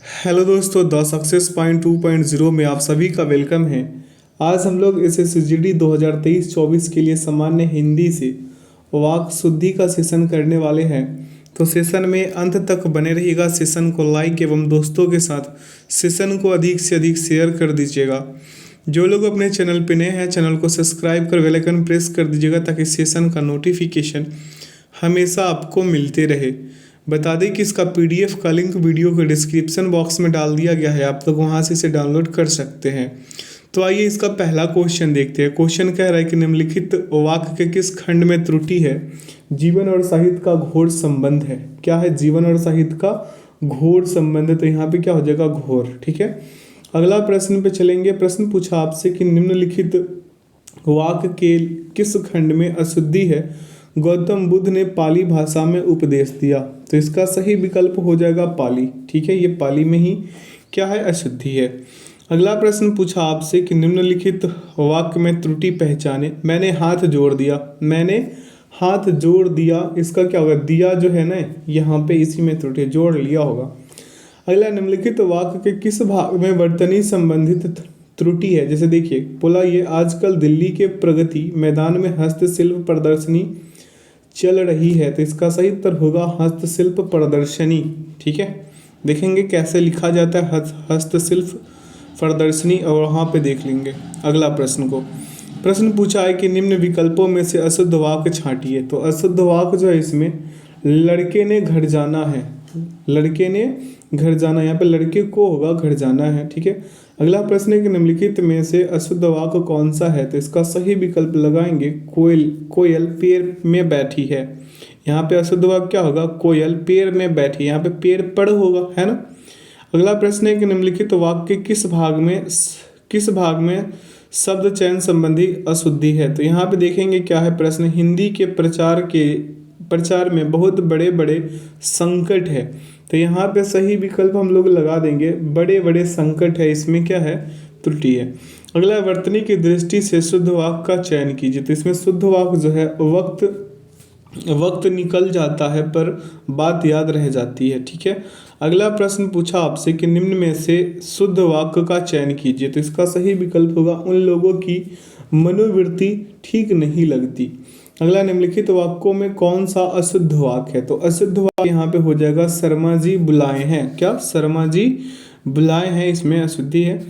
Hello दोस्तों, the success point 2.0 में आप सभी का वेलकम है। आज हम लोग SSCGD 2023-24 के लिए सामान्य हिंदी से वाक् शुद्धि का सेशन करने वाले हैं। तो सेशन में अंत तक बने रहिएगा। सेशन को लाइक एवं दोस्तों के साथ सेशन को अधिक से अधिक शेयर कर दीजिएगा। जो लोग अपने चैनल पे नए हैं, चैनल को सब्सक्राइब कर बेल आइकन प्रेस कर दीजिएगा ताकि सेशन का नोटिफिकेशन हमेशा आपको मिलते रहे। बता दें कि इसका PDF का लिंक वीडियो के डिस्क्रिप्शन बॉक्स में डाल दिया गया है, आप लोग वहां से इसे डाउनलोड कर सकते हैं। तो आइए इसका पहला क्वेश्चन देखते हैं। क्वेश्चन कह रहा है कि निम्नलिखित वाक्य के किस खंड में त्रुटि है? जीवन और साहित्य का घोर संबंध है। क्या है? जीवन और साहित्य का घोर संबंध है। तो यहाँ पे क्या हो जाएगा? घोर। ठीक है, अगला प्रश्न पे चलेंगे। प्रश्न पूछा आपसे कि निम्नलिखित वाक्य के किस खंड में अशुद्धि है? गौतम बुद्ध ने पाली भाषा में उपदेश दिया। तो इसका सही विकल्प हो जाएगा पाली। ठीक है, ये पाली में ही क्या है? अशुद्धि है। अगला प्रश्न पूछा आपसे कि निम्नलिखित वाक्य में त्रुटि पहचाने। मैंने हाथ जोड़ दिया। मैंने हाथ जोड़ दिया, इसका क्या होगा? दिया जो है ना, यहाँ पे इसी में त्रुटि, जोड़ लिया होगा। अगला, निम्नलिखित वाक्य के किस भाग में वर्तनी संबंधित त्रुटि है? जैसे देखिए, बोला ये आजकल दिल्ली के प्रगति मैदान में हस्तशिल्प प्रदर्शनी चल रही है। तो इसका सही उत्तर होगा हस्तशिल्प प्रदर्शनी। ठीक है, देखेंगे कैसे लिखा जाता है हस्तशिल्प प्रदर्शनी, और वहाँ पे देख लेंगे। अगला प्रश्न को प्रश्न पूछा है कि निम्न विकल्पों में से अशुद्ध वाक्य छांटिए। तो अशुद्ध वाक्य जो है इसमें लड़के ने घर जाना है। लड़के ने घर जाना, यहाँ पे लड़के को होगा, घर जाना है। ठीक है, अगला प्रश्न है कि निम्नलिखित में से अशुद्ध वाक्य कौन सा है? तो इसका सही विकल्प लगाएंगे कोयल। कोयल पेड़ में बैठी है। यहाँ पे अशुद्ध वाक्य क्या होगा? कोयल पेड़ में बैठी। यहाँ पे पेड़ पड़ होगा, है ना। अगला प्रश्न है कि निम्नलिखित वाक्य के किस भाग में शब्द चयन संबंधी अशुद्धि है? तो यहाँ पे देखेंगे क्या है प्रश्न। हिंदी के प्रचार में बहुत बड़े बड़े संकट है। तो यहाँ पे सही विकल्प हम लोग लगा देंगे बड़े बड़े संकट है। इसमें क्या है? त्रुटि है। अगला, वर्तनी की दृष्टि से शुद्ध वाक्य का चयन कीजिए। तो इसमें शुद्ध वाक्य जो है वक्त निकल जाता है पर बात याद रह जाती है। ठीक है, अगला प्रश्न पूछा आपसे कि निम्न में से शुद्ध वाक्य का चयन कीजिए। तो इसका सही विकल्प होगा उन लोगों की मनोवृत्ति ठीक नहीं लगती। अगला, निम्नलिखित वाक्यों में कौन सा अशुद्ध वाक्य है? तो अशुद्ध वाक्य यहाँ पे हो जाएगा शर्मा जी बुलाए हैं। क्या? शर्मा जी बुलाए हैं, इसमें अशुद्धि है।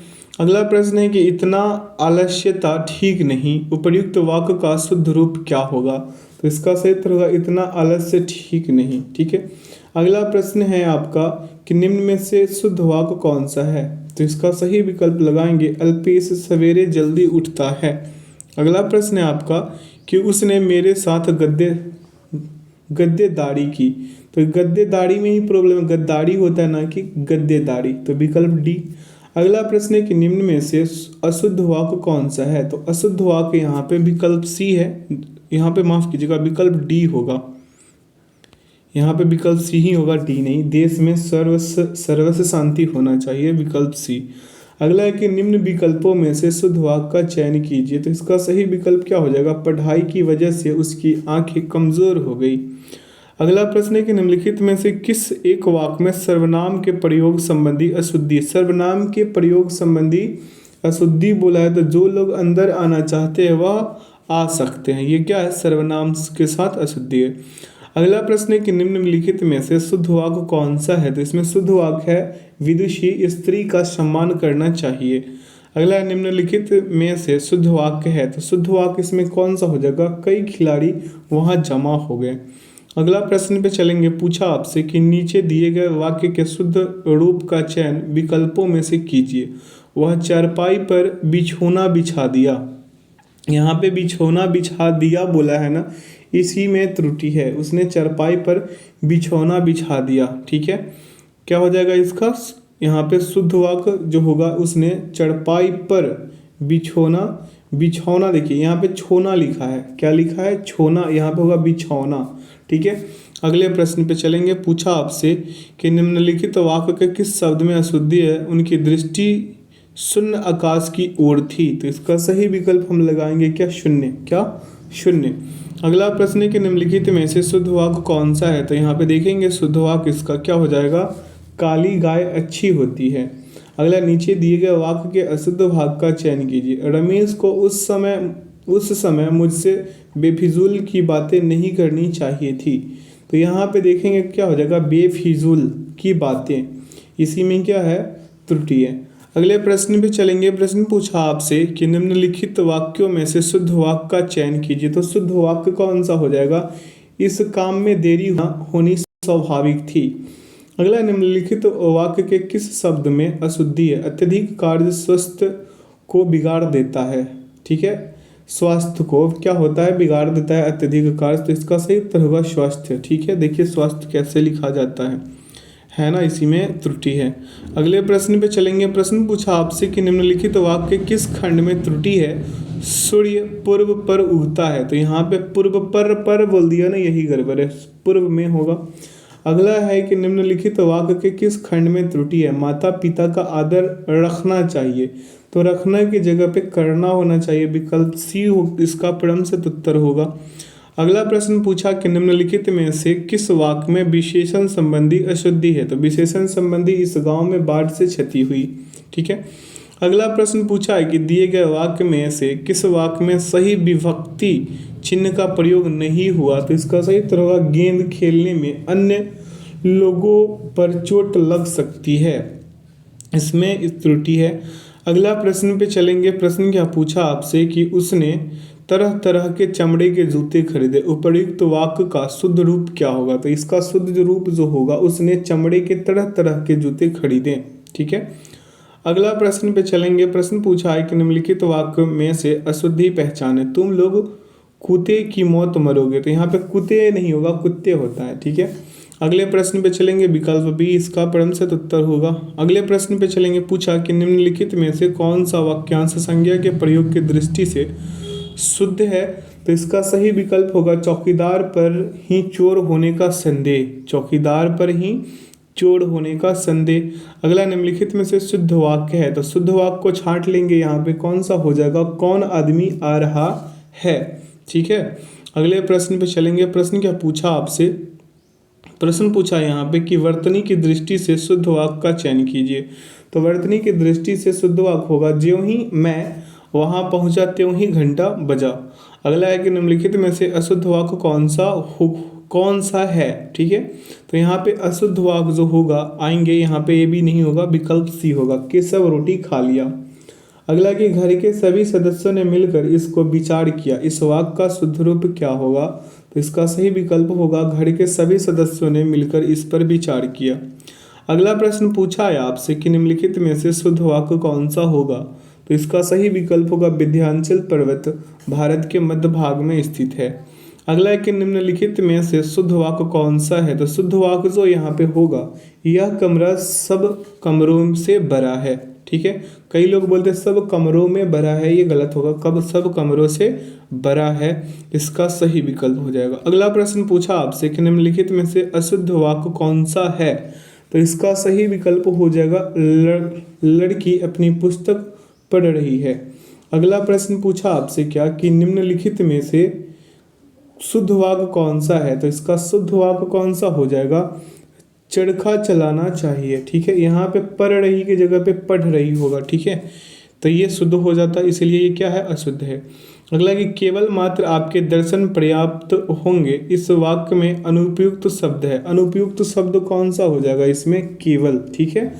अगला प्रश्न है कि इतना आलस्यता ठीक नहीं। उपर्युक्त वाक्य का शुद्ध रूप क्या होगा? तो इसका सही उत्तर होगा इतना आलस्य ठीक नहीं। ठीक है, अगला प्रश्न है आपका कि निम्न में से शुद्ध वाक्य कौन सा है? तो इसका सही विकल्प लगाएंगे अल्पेश सवेरे जल्दी उठता है। अगला प्रश्न है आपका कि उसने मेरे साथ गद्देदारी की। तो गद्देदारी में ही प्रॉब्लम है, गद्दारी होता है ना कि गद्देदारी। तो विकल्प डी। अगला प्रश्न है कि निम्न में से अशुद्ध वाक्य कौन सा है? तो अशुद्ध वाक्य यहाँ पे विकल्प सी है। यहाँ पे माफ कीजिएगा, विकल्प डी होगा। यहाँ पे विकल्प सी ही होगा, डी नहीं। देश में सर्वस्व शांति होना चाहिए, विकल्प सी। अगला है कि निम्न विकल्पों में से शुद्ध वाक्य का चयन कीजिए। तो इसका सही विकल्प क्या हो जाएगा? पढ़ाई की वजह से उसकी आंखें कमजोर हो गई। अगला प्रश्न है कि निम्नलिखित में से किस एक वाक्य में सर्वनाम के प्रयोग संबंधी अशुद्धि? सर्वनाम के प्रयोग संबंधी अशुद्धि बोला है। तो जो लोग अंदर आना चाहते हैं वह आ सकते हैं। ये क्या है? सर्वनाम के साथ अशुद्धि है। अगला प्रश्न है कि निम्नलिखित में से शुद्ध वाक्य कौन सा है? तो इसमें शुद्ध वाक्य है विदुषी स्त्री का सम्मान करना चाहिए। अगला, निम्नलिखित में से शुद्ध वाक्य है। तो शुद्ध वाक्य इसमें कौन सा हो जाएगा? कई खिलाड़ी वहां जमा हो गए। अगला प्रश्न पे चलेंगे। पूछा आपसे कि नीचे दिए गए वाक्य के शुद्ध रूप का चयन विकल्पों में से कीजिए। वह चारपाई पर बिछौना बिछा दिया। यहाँ पे बिछौना बिछा दिया बोला है ना, इसी में त्रुटि है। उसने चारपाई पर बिछौना बिछा दिया। ठीक है, क्या हो जाएगा इसका? यहाँ पे शुद्ध वाक्य जो होगा उसने चारपाई पर बिछौना देखिए यहाँ पे छोना लिखा है। क्या लिखा है? छोना। यहाँ पे होगा बिछौना। ठीक है, अगले प्रश्न पे चलेंगे। पूछा आपसे कि निम्नलिखित वाक्य के किस शब्द में अशुद्धि है? उनकी दृष्टि शून्य आकाश की ओर थी। तो इसका सही विकल्प हम लगाएंगे क्या? शून्य। क्या? शून्य। अगला प्रश्न है कि निम्नलिखित में से शुद्ध वाक्य कौन सा है? तो यहाँ पे देखेंगे शुद्ध वाक्य इसका क्या हो जाएगा? काली गाय अच्छी होती है। अगला, नीचे दिए गए वाक्य के अशुद्ध भाग का चयन कीजिए। रमेश को उस समय मुझसे बेफिजूल की बातें नहीं करनी चाहिए थी। तो यहाँ पे देखेंगे क्या हो जाएगा, बेफिजूल की बातें, इसी में क्या है, त्रुटि है। अगले प्रश्न पे चलेंगे। प्रश्न पूछा आपसे कि निम्नलिखित वाक्यों में से शुद्ध वाक्य का चयन कीजिए। तो शुद्ध वाक्य कौन सा हो जाएगा, इस काम में देरी होनी स्वाभाविक थी। अगला, निम्नलिखित वाक्य के किस शब्द में अशुद्धि है। अत्यधिक कार्य स्वास्थ्य को बिगाड़ देता है। ठीक है, स्वास्थ्य को क्या होता है, बिगाड़ देता है अत्यधिक कार्य। तो इसका सही उत्तर होगा स्वास्थ्य। ठीक है, देखिए स्वास्थ्य कैसे लिखा जाता है ना, इसी में त्रुटि है। अगले प्रश्न पे चलेंगे। प्रश्न पूछा आपसे कि निम्नलिखित वाक्य किस खंड में त्रुटि है। सूर्य पूर्व पर उगता है। तो यहाँ पे पूर्व पर बोल दिया ना, यही गड़बड़ है, पूर्व में होगा। अगला है कि निम्नलिखित वाक्य के किस खंड में त्रुटि है। माता पिता का आदर रखना चाहिए। तो रखना की जगह पे करना होना चाहिए, विकल्प सी इसका परम सत उत्तर होगा। अगला प्रश्न पूछा कि निम्नलिखित में से किस वाक्य में विशेषण संबंधी अशुद्धि है। तो विशेषण संबंधी इस गांव में बाढ़ से क्षति हुई। ठीक है, अगला प्रश्न पूछा है कि दिए गए वाक्य में से किस वाक्य में सही विभक्ति चिन्ह का प्रयोग नहीं हुआ। तो इसका सही उत्तर होगा, गेंद खेलने में अन्य लोगों पर चोट लग सकती है, इसमें त्रुटि है। अगला प्रश्न पे चलेंगे। प्रश्न क्या पूछा आपसे कि उसने तरह तरह के चमड़े के जूते खरीदे। उपर्युक्त वाक्य का शुद्ध रूप क्या होगा। तो इसका शुद्ध रूप जो होगा, उसने चमड़े के तरह तरह के जूते खरीदे। ठीक है, अगला प्रश्न पे चलेंगे। प्रश्न पूछा है कि निम्नलिखित वाक्य में से अशुद्धि पहचाने। तुम लोग कुत्ते की मौत मरोगे। तो यहाँ पे कुत्ते नहीं होगा, कुत्ते होता है। ठीक है, अगले प्रश्न पे चलेंगे। विकल्प बी इसका परम सत उत्तर होगा। अगले प्रश्न पे चलेंगे। पूछा कि निम्नलिखित में से कौन सा वाक्यांश संज्ञा के प्रयोग की दृष्टि से शुद्ध है। तो इसका सही विकल्प होगा, चौकीदार पर ही चोर होने का संदेह। चौकीदार पर ही चोर होने का संदेह। अगला, निम्नलिखित में से शुद्ध वाक्य है। तो शुद्ध वाक्य को छांट लेंगे, यहाँ पे कौन सा हो जाएगा, कौन आदमी आ रहा है। ठीक है, अगले प्रश्न पे चलेंगे। प्रश्न क्या पूछा आपसे, प्रश्न पूछा यहाँ पे कि वर्तनी की दृष्टि से शुद्ध वाक्य का चयन कीजिए। तो वर्तनी की दृष्टि से शुद्ध वाक्य होगा, ज्यों ही मैं वहां पहुंचा त्यों ही घंटा बजा। अगला है कि निम्नलिखित में से अशुद्ध वाक्य कौन सा है। ठीक है, तो यहाँ पे अशुद्ध वाक्य जो होगा आएंगे, यहाँ पे ये भी नहीं होगा, विकल्प सी होगा, केशव रोटी खा लिया। अगला कि घर के सभी सदस्यों ने मिलकर इसको विचार किया। इस वाक्य का शुद्ध रूप क्या होगा। तो इसका सही विकल्प होगा, घर के सभी सदस्यों ने मिलकर इस पर विचार किया। अगला प्रश्न पूछा है आपसे कि निम्नलिखित में से शुद्ध वाक्य कौन सा होगा। तो इसका सही विकल्प होगा, विंध्याचल पर्वत भारत के मध्य भाग में स्थित है। अगला है कि निम्नलिखित में से शुद्ध वाक्य कौन सा है। तो शुद्ध वाक्य जो यहाँ पे होगा, यह कमरा सब कमरों से भरा है। ठीक है, कई लोग बोलते हैं सब कमरों में भरा है, ये गलत होगा, कब सब कमरों से भरा है, इसका सही विकल्प हो जाएगा। अगला प्रश्न पूछा आपसे कि निम्नलिखित में से अशुद्ध वाक्य कौन सा है। तो इसका सही विकल्प हो जाएगा, लड़की अपनी पुस्तक पढ़ रही है। अगला प्रश्न पूछा आपसे क्या कि निम्नलिखित में से शुद्ध वाक्य कौन सा है। तो इसका शुद्ध वाक्य कौन सा हो जाएगा, चरखा चलाना चाहिए। ठीक है, यहाँ पे पढ़ रही की जगह पे पढ़ रही होगा। ठीक है, तो ये शुद्ध हो जाता है, इसलिए ये क्या है, अशुद्ध है। अगला कि केवल मात्र आपके दर्शन पर्याप्त होंगे। इस वाक्य में अनुपयुक्त शब्द है। अनुपयुक्त शब्द कौन सा हो जाएगा इसमें, केवल। ठीक है,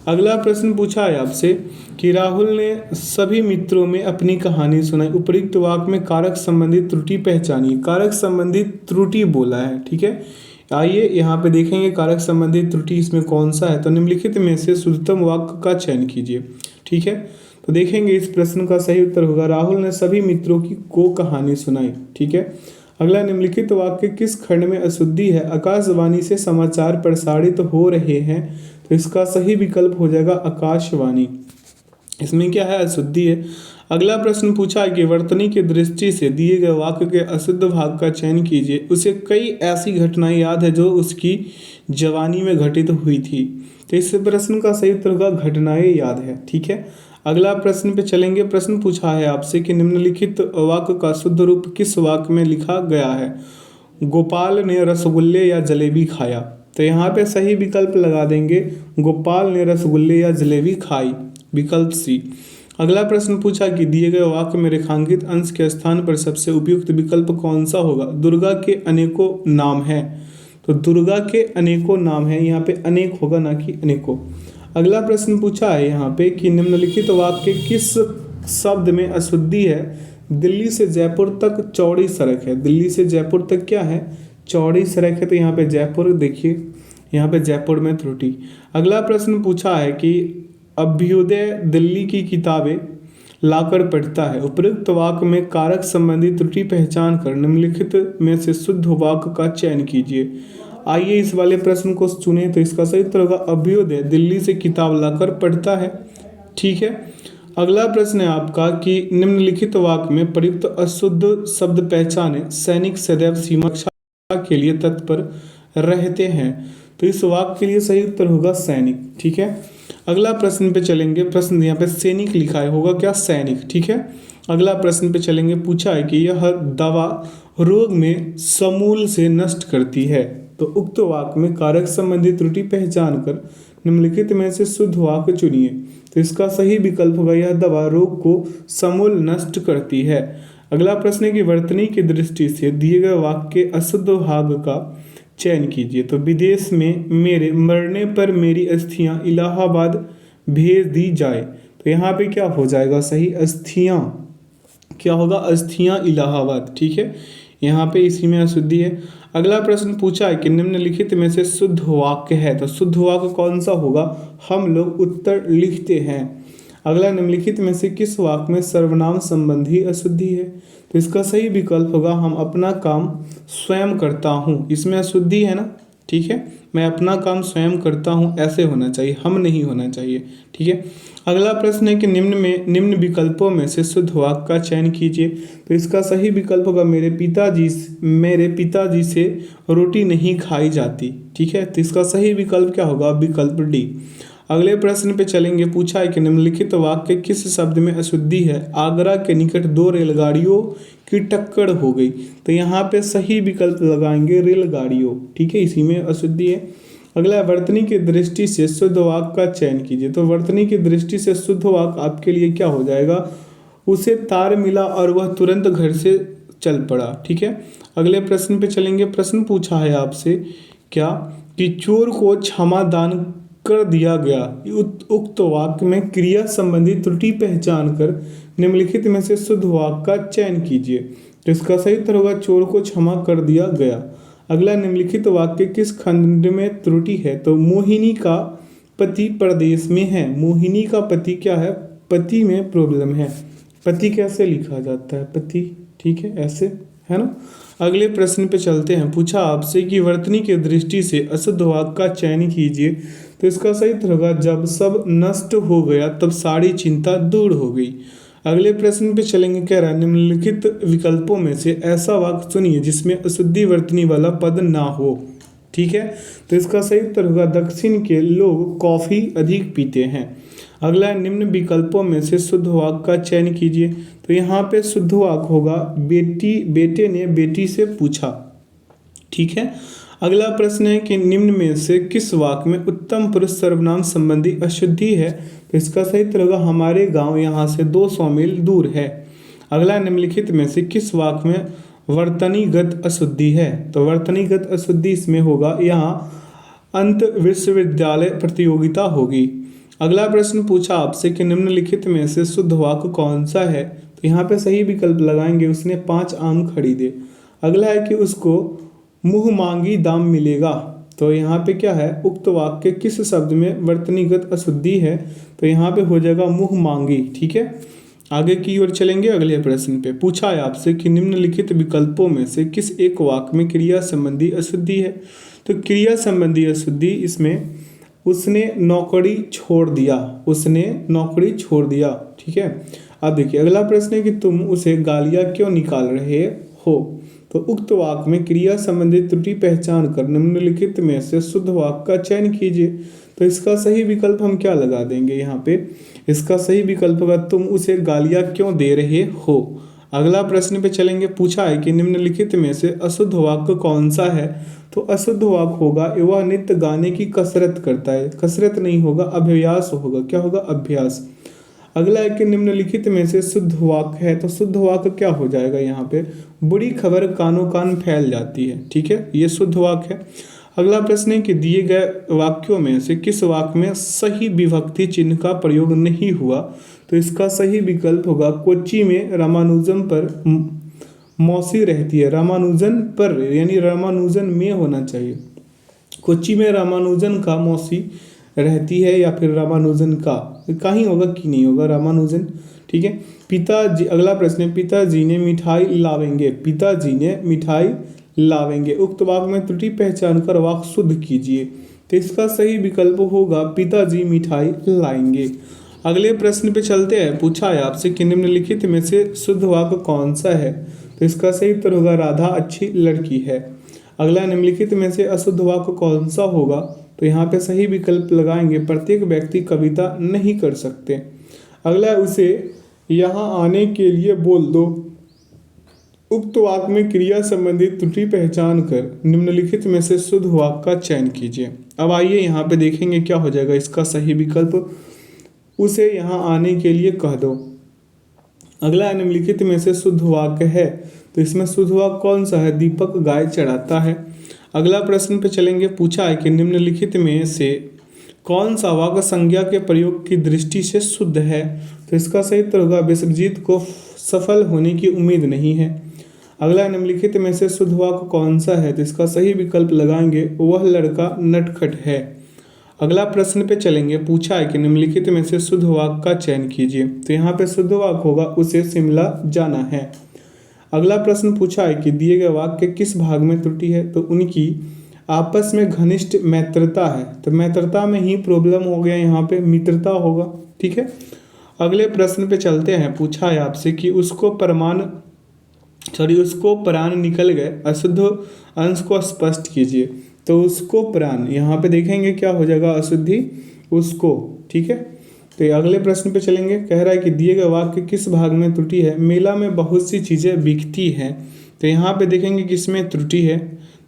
अगला प्रश्न पूछा है आपसे कि राहुल ने सभी मित्रों में अपनी कहानी सुनाई। उपयुक्त वाक्य में कारक संबंधी त्रुटि पहचानिए। कारक संबंधी त्रुटि बोला है। ठीक है, आइए यहाँ पे देखेंगे कारक संबंधी त्रुटि इसमें कौन सा है। तो निम्नलिखित में से शुद्धतम वाक्य का चयन कीजिए। ठीक है, तो देखेंगे इस प्रश्न का सही उत्तर होगा, राहुल ने सभी मित्रों को कहानी सुनाई। ठीक है, अगला, निम्नलिखित वाक्य किस खंड में अशुद्धि है। आकाशवाणी से समाचार प्रसारित हो रहे हैं। तो इसका सही विकल्प हो जाएगा आकाशवाणी, इसमें क्या है, अशुद्धि है। अगला प्रश्न पूछा है कि वर्तनी की दृष्टि से दिए गए वाक्य के अशुद्ध भाग का चयन कीजिए। उसे कई ऐसी घटनाएं याद है जो उसकी जवानी में घटित हुई थी। तो इस प्रश्न का सही उत्तर होगा, घटनाएं याद है। ठीक है, अगला प्रश्न पे चलेंगे। प्रश्न पूछा है आपसे कि निम्नलिखित वाक्य का शुद्ध रूप किस वाक्य में लिखा गया है। गोपाल ने रसगुल्ले या जलेबी खाया। तो यहाँ पे सही विकल्प लगा देंगे गोपाल ने रसगुल्ले या जलेबी खाई, विकल्प सी। अगला प्रश्न पूछा कि दिए गए वाक्य में रेखांकित अंश के स्थान पर सबसे उपयुक्त विकल्प कौन सा होगा। दुर्गा के अनेकों नाम हैं, तो दुर्गा के अनेकों नाम हैं, यहाँ पे अनेक होगा ना कि अनेकों। अगला प्रश्न पूछा है यहाँ पे कि निम्नलिखित वाक्य किस शब्द में अशुद्धि है। दिल्ली से जयपुर तक चौड़ी सड़क है, दिल्ली से जयपुर तक क्या है, चौड़ी सड़क है, तो यहाँ पे जयपुर देखिए, यहाँ पे जयपुर में त्रुटि। अगला प्रश्न पूछा है कि अभ्युदय दिल्ली की किताबें लाकर पढ़ता है। उपयुक्त वाक्य में कारक संबंधी त्रुटि पहचान कर निम्नलिखित में से शुद्ध वाक्य का चयन कीजिए। आइए इस वाले प्रश्न को चुने, तो इसका सही उत्तर होगा अभ्युदय दिल्ली से किताब लाकर पढ़ता है। ठीक है, अगला प्रश्न है आपका कि निम्नलिखित वाक्य में प्रयुक्त अशुद्ध शब्द पहचाने। सैनिक सदैव सीमा रक्षा के लिए तत्पर रहते हैं, तो इस वाक्य के लिए सही उत्तर होगा सैनिक। ठीक है, अगला प्रश्न पे चलेंगे। प्रश्न यहाँ पे सैनिक लिखा है, होगा क्या सैनिक। ठीक है, अगला प्रश्न पे चलेंगे। पूछा है कि यह दवा रोग में समूल से नष्ट करती है, तो उक्त वाक्य में कारक संबंधी त्रुटि पहचान कर निम्नलिखित में से शुद्ध वाक्य चुनिए। तो इसका सही विकल्प होगा यह दवा रोग को समूल नष्ट करती है। अगला प्रश्न है कि वर्तनी की दृष्टि से दिए गए वाक्य के अशुद्ध भाग का चयन कीजिए। तो विदेश में मेरे मरने पर मेरी अस्थियां इलाहाबाद भेज दी जाए, तो यहाँ पे क्या हो जाएगा सही, अस्थियां क्या होगा, अस्थियां इलाहाबाद। ठीक है, यहाँ पे इसी में अशुद्धि है। अगला प्रश्न पूछा है कि निम्नलिखित में से शुद्ध वाक्य है, तो शुद्ध वाक्य कौन सा होगा, हम लोग उत्तर लिखते हैं। अगला निम्नलिखित में से किस वाक्य में सर्वनाम संबंधी अशुद्धि है, तो इसका सही विकल्प होगा हम अपना काम स्वयं करता हूँ, इसमें अशुद्धि है ना। ठीक है, मैं अपना काम स्वयं करता हूँ ऐसे होना चाहिए, हम नहीं होना चाहिए। ठीक है, अगला प्रश्न है कि निम्न विकल्पों में से शुद्ध वाक्य का चयन कीजिए। तो इसका सही विकल्प होगा मेरे पिताजी से रोटी नहीं खाई जाती। ठीक है, तो इसका सही विकल्प क्या होगा, विकल्प डी। अगले प्रश्न पे चलेंगे। पूछा है कि निम्नलिखित वाक्य किस शब्द में अशुद्धि है। आगरा के निकट दो रेलगाड़ियों की टक्कर हो गई, तो यहाँ पे सही विकल्प लगाएंगे रेलगाड़ियों। ठीक है, इसी में अशुद्धि है। अगला वर्तनी की दृष्टि से शुद्ध वाक्य का चयन कीजिए। तो वर्तनी की दृष्टि से शुद्ध वाक्य आपके लिए क्या हो जाएगा, उसे तार मिला और वह तुरंत घर से चल पड़ा। ठीक है, अगले प्रश्न पे चलेंगे। प्रश्न पूछा है आपसे क्या कि चोर को क्षमा दान कर दिया गया। उक्त वाक्य में क्रिया संबंधी त्रुटि पहचान कर निम्नलिखित में से शुद्ध वाक्य का चयन कीजिए। तो इसका सही उत्तर होगा चोर को क्षमा कर दिया गया। अगला निम्नलिखित वाक्य किस खंड में त्रुटि है, तो मोहिनी का पति प्रदेश में है। मोहिनी का पति क्या है, पति में प्रॉब्लम है। पति कैसे लिखा जाता है, पति। ठीक है, ऐसे है ना। अगले प्रश्न पे चलते हैं। पूछा आपसे कि वर्तनी की दृष्टि से अशुद्ध वाक्य का चयन कीजिए। तो इसका सही उत्तर होगा जब सब नष्ट हो गया तब सारी चिंता दूर हो गई। अगले प्रश्न पे चलेंगे। कह रहा है निम्नलिखित विकल्पों में से ऐसा वाक्य चुनिए जिसमें अशुद्धि वर्तनी वाला पद ना हो। ठीक है, तो इसका सही उत्तर होगा दक्षिण के लोग कॉफी अधिक पीते हैं। अगला निम्न विकल्पों में से शुद्ध वाक्य का चयन कीजिए। तो यहाँ पे शुद्ध वाक्य होगा बेटे ने बेटी से पूछा। ठीक है, अगला प्रश्न है कि निम्न में से किस वाक्य में उत्तम पुरुष सर्वनाम संबंधी अशुद्धि है। तो इसका सही उत्तर होगा हमारे गांव यहाँ से 200 मील दूर है। अगला निम्नलिखित में से किस वाक्य में वर्तनीगत अशुद्धि है। तो वर्तनीगत अशुद्धि इसमें होगा यहाँ अंत विश्वविद्यालय प्रतियोगिता होगी। अगला प्रश्न पूछा आपसे कि निम्नलिखित में से शुद्ध वाक्य कौन सा है। तो यहाँ पे सही विकल्प लगाएंगे उसने 5 आम खरीदे। अगला है कि उसको मुँह मांगी दाम मिलेगा। तो यहाँ पे क्या है, उक्त वाक्य किस शब्द में वर्तनीगत अशुद्धि है। तो यहाँ पे हो जाएगा मुँह मांगी। ठीक है, आगे की ओर चलेंगे। अगले प्रश्न पे पूछा है आपसे कि निम्नलिखित विकल्पों में से किस एक वाक्य में क्रिया संबंधी अशुद्धि है। तो क्रिया संबंधी अशुद्धि इसमें उसने नौकरी छोड़ दिया, उसने नौकरी छोड़ दिया। ठीक है, अब देखिए अगला प्रश्न है कि तुम उसे गालियाँ क्यों निकाल रहे हो। तो उक्त वाक्य में क्रिया संबंधी त्रुटि पहचान कर निम्नलिखित में से शुद्ध वाक्य का चयन कीजिए। तो इसका सही विकल्प हम क्या लगा देंगे यहाँ पे, इसका सही विकल्प होगा तुम उसे गालियाँ क्यों दे रहे हो। अगला प्रश्न पे चलेंगे। पूछा है कि निम्नलिखित में से अशुद्ध वाक्य कौन सा है। तो अशुद्ध वाक्य होगा वह नित्य गाने की कसरत करता है। कसरत नहीं होगा, अभ्यास होगा। क्या होगा? अभ्यास। अगला है कि निम्नलिखित में से शुद्ध वाक्य है, तो शुद्ध वाक्य क्या हो जाएगा? यहाँ पे बुरी खबर कानों कान फैल जाती है। ठीक है, ये शुद्ध वाक्य है। अगला प्रश्न है कि दिए गए वाक्यों में से किस वाक्य में सही विभक्ति चिन्ह का प्रयोग नहीं हुआ? तो इसका सही विकल्प होगा कोच्चि में रामानुजम पर मौसी रहती है। रामानुजन पर यानी रामानुजन में होना चाहिए। कोच्चि में रामानुजन का मौसी रहती है या फिर रामानुजन का ही होगा कि नहीं होगा? रामानुजन। ठीक है। पिताजी, अगला प्रश्न है पिताजी ने मिठाई लावेंगे। पिताजी ने मिठाई लावेंगे। उक्त वाक्य में त्रुटि पहचान कर वाक्य शुद्ध कीजिए। तो इसका सही विकल्प होगा पिताजी मिठाई लाएंगे। अगले प्रश्न पे चलते हैं। पूछा है आपसे कि निम्नलिखित में से शुद्ध वाक्य कौन सा है? तो इसका सही उत्तर होगा राधा अच्छी लड़की है। अगला, निम्नलिखित में से अशुद्ध वाक्य कौन सा होगा? तो यहाँ पे सही विकल्प लगाएंगे प्रत्येक व्यक्ति कविता नहीं कर सकते। अगला, उसे यहाँ आने के लिए बोल दो। उक्त वाक्य में क्रिया संबंधित त्रुटि पहचान कर निम्नलिखित में से शुद्ध वाक्य का चयन कीजिए। अब आइए यहाँ पे देखेंगे क्या हो जाएगा इसका सही विकल्प। उसे यहाँ आने के लिए कह दो। अगला, निम्नलिखित में से शुद्ध वाक्य है, तो इसमें शुद्ध वाक्य कौन सा है? दीपक गाय चढ़ाता है। अगला प्रश्न पे चलेंगे। पूछा है कि निम्नलिखित में से कौन सा वाक्य संज्ञा के प्रयोग की दृष्टि से शुद्ध है? तो इसका सही उत्तर होगा विश्वजीत को सफल होने की उम्मीद नहीं है। अगला, निम्नलिखित में से शुद्ध वाक्य कौन सा है? तो इसका सही विकल्प लगाएंगे वह लड़का नटखट है। अगला प्रश्न पे चलेंगे। पूछा है कि निम्नलिखित में से शुद्ध वाक्य का चयन कीजिए। तो यहाँ पे शुद्ध वाक्य होगा उसे शिमला जाना है। अगला प्रश्न पूछा है कि दिए गए वाक्य के किस भाग में त्रुटि है? तो उनकी आपस में घनिष्ठ मैत्रता है। तो मैत्रता में ही प्रॉब्लम हो गया, यहाँ पे मित्रता होगा। ठीक है। अगले प्रश्न पे चलते हैं। पूछा है आपसे कि उसको प्राण निकल गए, अशुद्ध अंश को स्पष्ट कीजिए। तो उसको प्राण, यहाँ पे देखेंगे क्या हो जाएगा? अशुद्धि उसको। ठीक है। तो अगले प्रश्न पे चलेंगे। कह रहा है कि दिए गए वाक्य किस भाग में त्रुटि है? मेला में बहुत सी चीज़ें बिकती हैं। तो यहाँ पे देखेंगे किसमें त्रुटि है?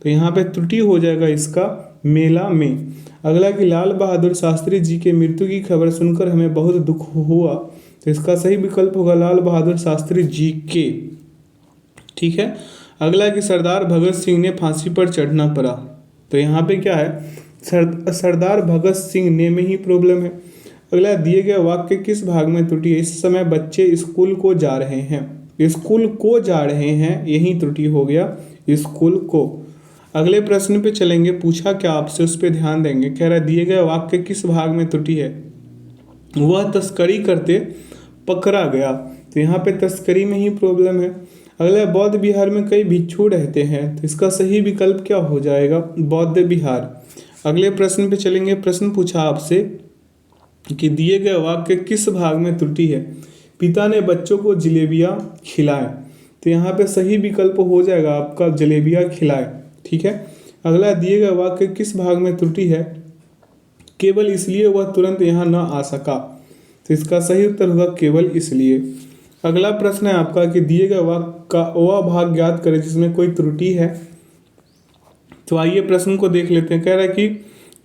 तो यहाँ पे त्रुटि हो जाएगा इसका मेला में। अगला, कि लाल बहादुर शास्त्री जी के मृत्यु की खबर सुनकर हमें बहुत दुख हुआ। तो इसका सही विकल्प होगा लाल बहादुर शास्त्री जी के। ठीक है। अगला, कि सरदार भगत सिंह ने फांसी पर चढ़ना पड़ा। तो यहाँ पे क्या है? सरदार भगत सिंह ने में ही प्रॉब्लम है। अगला, दिए गए वाक्य किस भाग में त्रुटि है? इस समय बच्चे स्कूल को जा रहे हैं। स्कूल को जा रहे हैं, यही त्रुटि हो गया, स्कूल को। अगले प्रश्न पे चलेंगे। पूछा क्या आपसे, उस पर ध्यान देंगे। कह रहा है दिए गए वाक्य किस भाग में त्रुटि है? वह तस्करी करते पकड़ा गया। तो यहाँ पे तस्करी में ही प्रॉब्लम है। अगला, बौद्ध विहार में कई भिक्षु रहते हैं। तो इसका सही विकल्प क्या हो जाएगा? बौद्ध विहार। अगले प्रश्न पे चलेंगे। प्रश्न पूछा आपसे कि दिए गए वाक्य किस भाग में त्रुटि है? पिता ने बच्चों को जलेबियाँ खिलाए। तो यहाँ पे सही विकल्प हो जाएगा आपका जलेबियाँ खिलाए। ठीक है। अगला, दिए गए वाक्य किस भाग में त्रुटि है? केवल इसलिए वह तुरंत यहाँ न आ सका। तो इसका सही उत्तर होगा केवल इसलिए। अगला प्रश्न है आपका कि दिए गए वाक्य का वह भाग ज्ञात करें जिसमें कोई त्रुटि है। तो आइए प्रश्न को देख लेते हैं। कह रहा है कि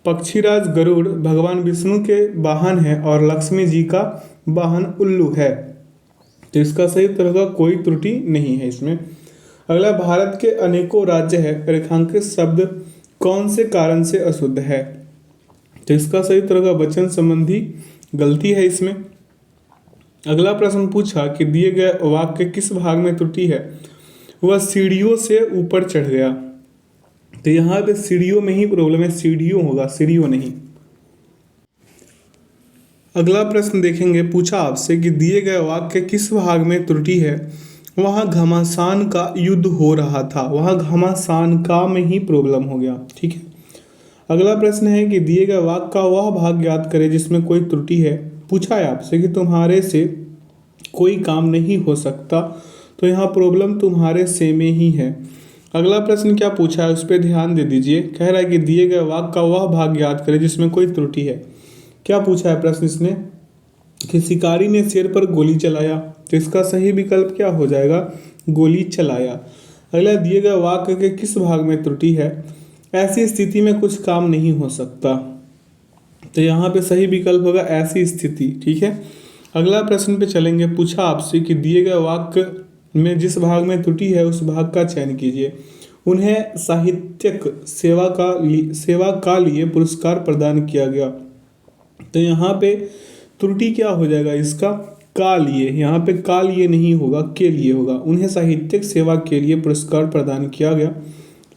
पक्षीराज गरुड़ भगवान विष्णु के वाहन है और लक्ष्मी जी का वाहन उल्लू है। तो इसका सही उत्तर होगा कोई त्रुटि नहीं है इसमें। अगला, भारत के अनेकों राज्य है, रेखांकित शब्द कौन से कारण से अशुद्ध है? तो इसका सही उत्तर होगा वचन संबंधी गलती है इसमें। अगला प्रश्न पूछा कि दिए गए वाक्य किस भाग में त्रुटि है? वह सीढ़ियों से ऊपर चढ़ गया। तो यहाँ पे सीढ़ियों में ही प्रॉब्लम है, सीढ़ियों होगा, सीढ़ियों नहीं। अगला प्रश्न देखेंगे। पूछा आपसे कि दिए गए वाक्य किस भाग में त्रुटि है? वहाँ घमासान का युद्ध हो रहा था। वहाँ घमासान का में ही प्रॉब्लम हो गया। ठीक है। अगला प्रश्न है कि दिए गए वाक्य का वह भाग ज्ञात करें जिसमें कोई त्रुटि है। पूछा है आपसे कि तुम्हारे से कोई काम नहीं हो सकता। तो यहाँ प्रॉब्लम तुम्हारे से में ही है। अगला प्रश्न क्या पूछा है उस पर ध्यान दे दीजिए। कह रहा है कि दिए गए वाक्य का वह भाग ज्ञात करें जिसमें कोई त्रुटि है। क्या पूछा है प्रश्न इसने? कि शिकारी ने शेर पर गोली चलाया। तो इसका सही विकल्प क्या हो जाएगा? गोली चलाया। अगला, दिए गए वाक्य के किस भाग में त्रुटि है? ऐसी स्थिति में कुछ काम नहीं हो सकता। तो यहाँ पे सही विकल्प होगा ऐसी स्थिति। ठीक है, अगला प्रश्न पे चलेंगे। पूछा आपसे कि दिए गए वाक्य में जिस भाग में त्रुटि है उस भाग का चयन कीजिए। उन्हें साहित्यिक सेवा का लिए पुरस्कार प्रदान किया गया। तो यहाँ पे त्रुटि क्या हो जाएगा इसका, का लिए। यहाँ पे का लिए नहीं होगा, के लिए होगा। उन्हें साहित्यिक सेवा के लिए पुरस्कार प्रदान किया गया।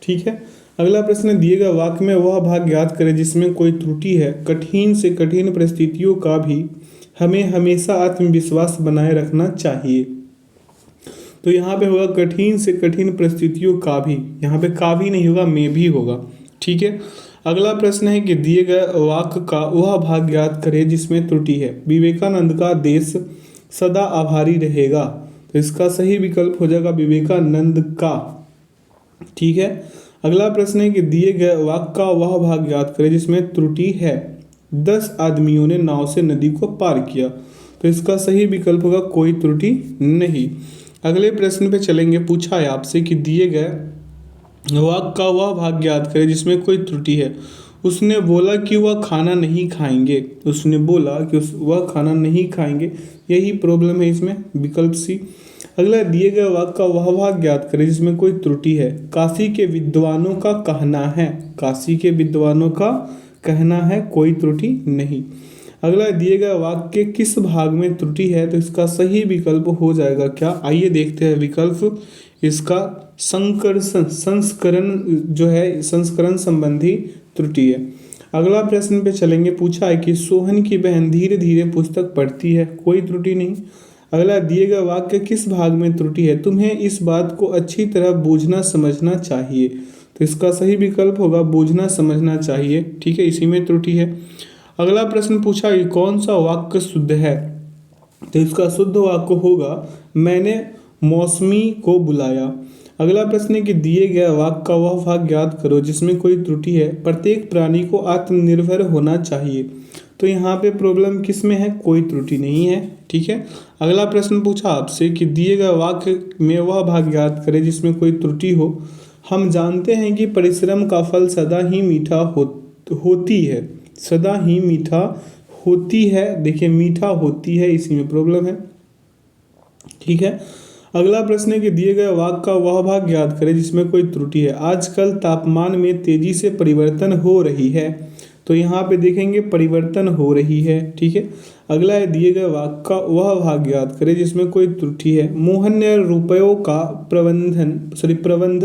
ठीक है, अगला प्रश्न। दिए गए वाक्य में वह भाग ज्ञात करें जिसमें कोई त्रुटि है। कठिन से कठिन परिस्थितियों का भी हमें हमेशा आत्मविश्वास बनाए रखना चाहिए। तो यहाँ पे होगा कठिन से कठिन परिस्थितियों का भी। यहाँ पे का भी नहीं होगा, में भी होगा। ठीक है, अगला प्रश्न है कि दिए गए वाक्य का वह भाग ज्ञात करें जिसमें त्रुटि है। विवेकानंद का देश सदा आभारी रहेगा। तो इसका सही विकल्प हो जाएगा विवेकानंद का। ठीक है, अगला प्रश्न है कि दिए गए वाक्य का वह भाग ज्ञात करें जिसमें त्रुटि है। 10 आदमियों ने नाव से नदी को पार किया। तो इसका सही विकल्प होगा कोई त्रुटि नहीं। अगले प्रश्न पे चलेंगे। पूछा है आपसे कि दिए गए वाक्य का वह भाग ज्ञात करें जिसमें कोई त्रुटि है। उसने बोला कि वह खाना नहीं खाएंगे। उसने बोला कि वह खाना नहीं खाएंगे, यही प्रॉब्लम है इसमें, विकल्प सी। अगला, दिए गए वाक्य का वह भाग ज्ञात करें जिसमें कोई त्रुटि है। काशी के विद्वानों का कहना है। काशी के विद्वानों का कहना है, कोई त्रुटि नहीं। अगला, दिए गए वाक्य के किस भाग में त्रुटि है। तो इसका सही विकल्प हो जाएगा क्या, आइए देखते हैं विकल्प। इसका संस्करण जो है, संस्करण संबंधी त्रुटि है। अगला प्रश्न पे चलेंगे। पूछा है कि सोहन की बहन धीरे धीरे पुस्तक पढ़ती है, कोई त्रुटि नहीं। अगला, दिए गए वाक्य किस भाग में त्रुटि है। तुम्हें इस बात को अच्छी तरह बूझना समझना चाहिए। तो इसका सही विकल्प होगा बूझना समझना चाहिए। ठीक है, इसी में त्रुटि है। अगला प्रश्न पूछा कि कौन सा वाक्य शुद्ध है। तो इसका शुद्ध वाक्य होगा मैंने मौसमी को बुलाया। अगला प्रश्न है कि दिए गए वाक्य का वह भाग ज्ञात करो जिसमें कोई त्रुटि है। प्रत्येक प्राणी को आत्मनिर्भर होना चाहिए। तो यहाँ पे प्रॉब्लम किस में है, कोई त्रुटि नहीं है। ठीक है, अगला प्रश्न पूछा आपसे कि दिए गए वाक्य में वह भाग ज्ञात करें जिसमें कोई त्रुटि हो। हम जानते हैं कि परिश्रम का फल सदा ही मीठा होती है। सदा ही मीठा होती है, देखिए मीठा होती है, इसी में प्रॉब्लम है। ठीक है, अगला प्रश्न है कि दिए गए वाक्य का वह भाग ज्ञात करें जिसमें कोई त्रुटि है। आजकल तापमान में तेजी से परिवर्तन हो रही है। तो यहाँ पे देखेंगे परिवर्तन हो रही है। ठीक है, अगला है दिए गए वाक्य का वह भाग ज्ञात करें जिसमें कोई त्रुटि है। मोहन ने रुपयों का प्रबंध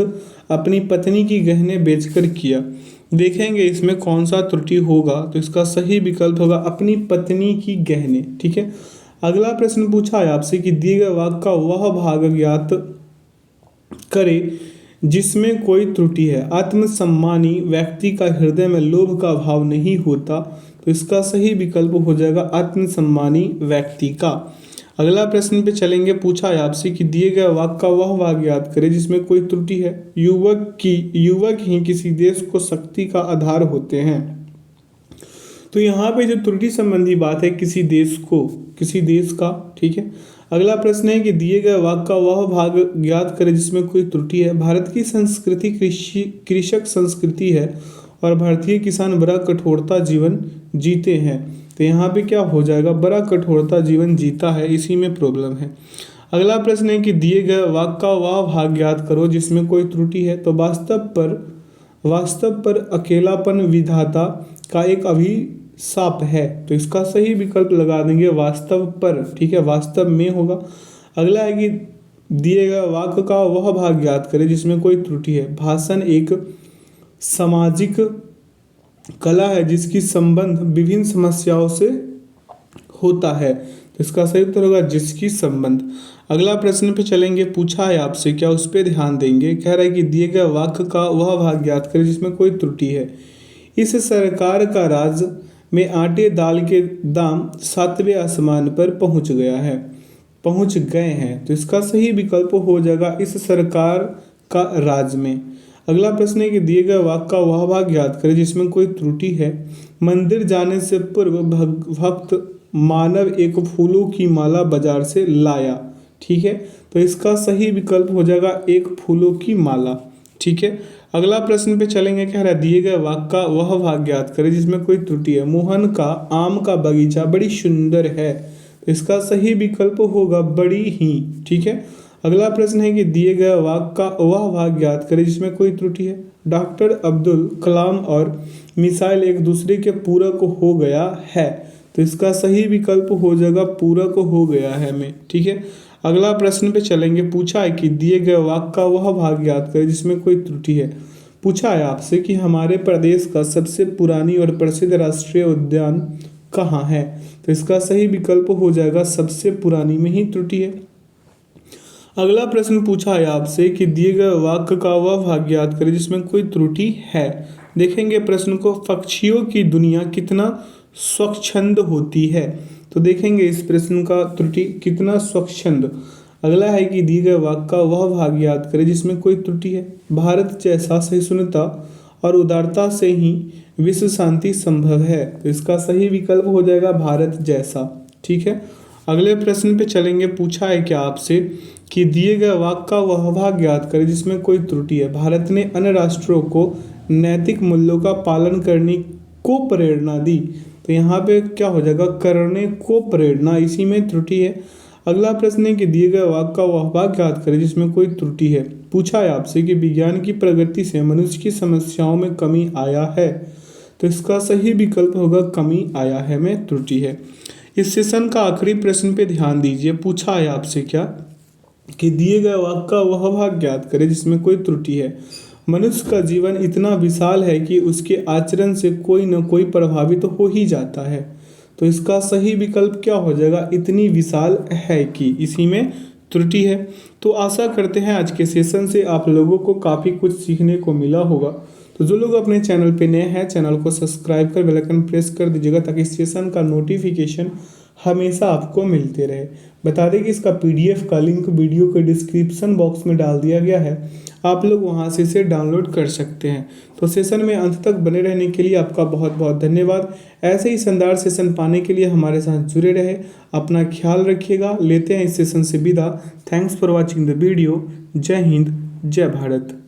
अपनी पत्नी की गहने बेचकर किया। देखेंगे इसमें कौन सा त्रुटि होगा। तो इसका सही विकल्प होगा अपनी पत्नी की गहने। ठीक है, अगला प्रश्न पूछा है आपसे कि दिए गए वाक्य का वह भाग ज्ञात करे जिसमें कोई त्रुटि है। आत्मसम्मानी व्यक्ति का हृदय में लोभ का भाव नहीं होता। तो इसका सही विकल्प हो जाएगा आत्मसम्मानी व्यक्ति का। अगला प्रश्न पे चलेंगे। पूछा है आपसे कि दिए गए वाक्य का वह भाग ज्ञात करें जिसमें कोई त्रुटि है। युवक ही किसी देश को शक्ति का आधार होते हैं। तो यहाँ पे जो त्रुटि संबंधी बात है किसी देश का। ठीक है, अगला प्रश्न है कि दिए गए वाक्य का वह भाग ज्ञात करें जिसमें कोई त्रुटि है। भारत की संस्कृति कृषक संस्कृति है और भारतीय किसान बड़ा कठोरता जीवन जीते हैं। तो यहाँ पे क्या हो जाएगा, बड़ा कठोरता जीवन जीता है, इसी में प्रॉब्लम है। अगला प्रश्न है कि दिए गए वाक्य का वह भाग ज्ञात करो जिसमें कोई त्रुटि है। तो वास्तव पर अकेलापन विधाता का एक अभिशाप है। तो इसका सही विकल्प लगा देंगे वास्तव पर। ठीक है, वास्तव में होगा। अगला है कि दिए गए वाक्य का वह भाग ज्ञात करें जिसमें कोई त्रुटि है। भाषण एक सामाजिक कला है जिसकी संबंध विभिन्न समस्याओं से होता है। तो इसका सही उत्तर होगा जिसकी संबंध। अगला प्रश्न पे चलेंगे। पूछा है आपसे, क्या उस पर ध्यान देंगे। कह रहा है कि दिए गए वाक्य का वह भाग ज्ञात करें जिसमें कोई त्रुटि है। इस सरकार का राज में आटे दाल के दाम 7वें आसमान पर पहुंच गए हैं। तो इसका सही विकल्प हो जाएगा इस सरकार का राज में। अगला प्रश्न है कि दिए गए वाक्य का वह भाग ज्ञात करें जिसमें कोई त्रुटि है। मंदिर जाने से पूर्व भक्त मानव एक फूलों की माला बाजार से लाया। ठीक है, तो इसका सही विकल्प हो जाएगा एक फूलों की माला। ठीक है। अगला प्रश्न पे चलेंगे, कह रहा है दिए गए वाक्य का वह भाग ज्ञात करें जिसमें कोई त्रुटि है। मोहन का आम का बगीचा बड़ी सुंदर है, तो इसका सही विकल्प होगा बड़ी ही। ठीक है। अगला प्रश्न है कि दिए गए वाक्य का वह भाग ज्ञात करें जिसमें कोई त्रुटि है। डॉक्टर अब्दुल कलाम और मिसाइल एक दूसरे के पूरक हो गया है, तो इसका सही विकल्प हो जाएगा पूरक हो गया है में। ठीक है। अगला प्रश्न पे चलेंगे, पूछा है कि दिए गए वाक्य का वह भाग ज्ञात करें जिसमें कोई त्रुटि है। पूछा है आपसे कि हमारे प्रदेश का सबसे पुरानी और प्रसिद्ध राष्ट्रीय उद्यान कहाँ है, तो इसका सही विकल्प हो जाएगा सबसे पुरानी में ही त्रुटि है। अगला प्रश्न पूछा है आपसे कि दिए गए वाक्य का वह भाग ज्ञात करें जिसमें कोई त्रुटि है। देखेंगे प्रश्न को, पक्षियों की दुनिया कितना स्वच्छंद होती है, तो देखेंगे इस प्रश्न का त्रुटि कितना स्वच्छंद। अगला है कि दिए गए वाक्य का वह भाग याद करें जिसमें कोई त्रुटि है। भारत जैसा सहिष्णुता और उदारता से ही विश्व शांति संभव है, तो इसका सही विकल्प हो जाएगा भारत जैसा। ठीक है। अगले प्रश्न पे चलेंगे, पूछा है क्या आपसे कि दिए गए वाक्य का वह भाग ज्ञात करें जिसमें कोई त्रुटि है। भारत ने अन्य राष्ट्रों को नैतिक मूल्यों का पालन करने को प्रेरणा दी, तो यहाँ पे क्या हो जाएगा करने को प्रेरणा, इसी में त्रुटि है। अगला प्रश्न है कि दिए गए वाक्य का वह भाग ज्ञात करें जिसमें कोई त्रुटि है। पूछा है आपसे कि विज्ञान की प्रगति से मनुष्य की समस्याओं में कमी आया है, तो इसका सही विकल्प होगा कमी आया है में त्रुटि है। इस सेशन का आखिरी प्रश्न पे ध्यान दीजिए। पूछा है आपसे क्या कि दिए गए वाक्य का वह भाग ज्ञात करें जिसमें कोई त्रुटि है। मनुष्य का जीवन इतना विशाल है कि उसके आचरण से कोई न कोई प्रभावित तो हो ही जाता है, तो इसका सही विकल्प क्या हो जाएगा इतनी विशाल है कि, इसी में त्रुटि है। तो आशा करते हैं आज के सेशन से आप लोगों को काफ़ी कुछ सीखने को मिला होगा। तो जो लोग अपने चैनल पे नए हैं, चैनल को सब्सक्राइब कर बेल आइकन प्रेस कर दीजिएगा ताकि इस सेशन का नोटिफिकेशन हमेशा आपको मिलते रहे। बता दें कि इसका पीडीएफ का लिंक वीडियो के डिस्क्रिप्शन बॉक्स में डाल दिया गया है, आप लोग वहां से इसे डाउनलोड कर सकते हैं। तो सेशन में अंत तक बने रहने के लिए आपका बहुत बहुत धन्यवाद। ऐसे ही शानदार सेशन पाने के लिए हमारे साथ जुड़े रहे। अपना ख्याल रखिएगा। लेते हैं इस सेशन से विदा। Thanks for watching the video. जय हिंद, जय भारत।